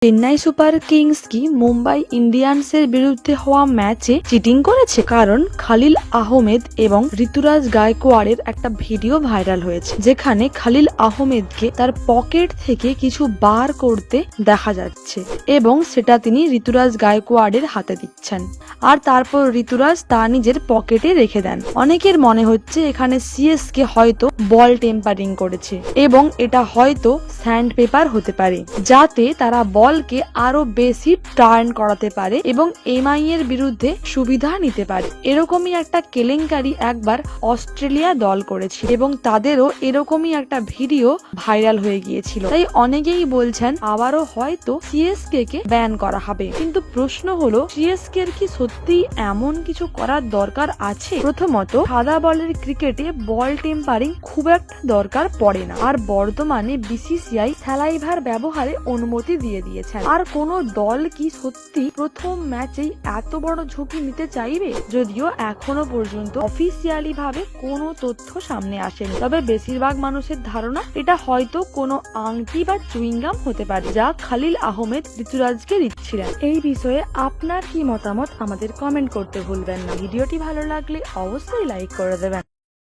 Chennai super Kings কি মুম্বাই ইন্ডিয়ান্সের বিরুদ্ধে হওয়া ম্যাচে চিটিং করেছে? কারণ খালিল আহমেদ এবং ঋতুরাজ গায়কোয়াড়ের একটা ভিডিও ভাইরাল হয়েছে, যেখানে খালিল আহমেদকে তার পকেট থেকে কিছু বার করতে দেখা যাচ্ছে এবং সেটা তিনি ঋতুরাজ গায়কোয়াড়ের হাতে দিচ্ছেন, আর তারপর ঋতুরাজ তা নিজের পকেটে রেখে দেন। অনেকের মনে হচ্ছে এখানে সিএসকে হয়তো বল টেম্পারিং করেছে এবং এটা হয়তো স্যান্ড পেপার হতে পারে, যাতে তারা বলকে আরো বেশি টার্ন করাতে পারে এবং এমআই এর বিরুদ্ধে সুবিধা নিতে পারে। এরকমই একটা কেলেঙ্কারি একবার অস্ট্রেলিয়া দল করেছিল এবং তাদেরও এরকমই একটা ভিডিও ভাইরাল হয়ে গিয়েছিল। তাই অনেকেই বলছেন আবারও হয়তো সিএসকে কে ব্যান করা হবে। কিন্তু প্রশ্ন হলো, সিএসকে এর কি সত্যি এমন কিছু করার দরকার আছে? প্রথমত, সাদা বলের ক্রিকেটে বল টেম্পারিং খুব একটা দরকার পড়ে না, আর বর্তমানে বিসিসিআই স্যালাইভার ব্যবহারে অনুমতি দিয়ে দিয়েছেন। আর কোন দল কি সত্যি প্রথম ম্যাচেই এত বড় ঝুঁকি নিতে চাইবে? যদিও এখনো পর্যন্ত অফিসিয়ালি ভাবে কোনো তথ্য সামনে আসেনি, তবে বেশিরভাগ মানুষের ধারণা এটা হয়তো কোনো আংটি বা চুইংগাম হতে পারে, যা খালিল আহমেদ ঋতুরাজকে দিচ্ছিলেন। এই বিষয়ে আপনার কি মতামত আমাদের কমেন্ট করতে ভুলবেন না। ভিডিওটি ভালো লাগলে অবশ্যই লাইক করে দেবেন।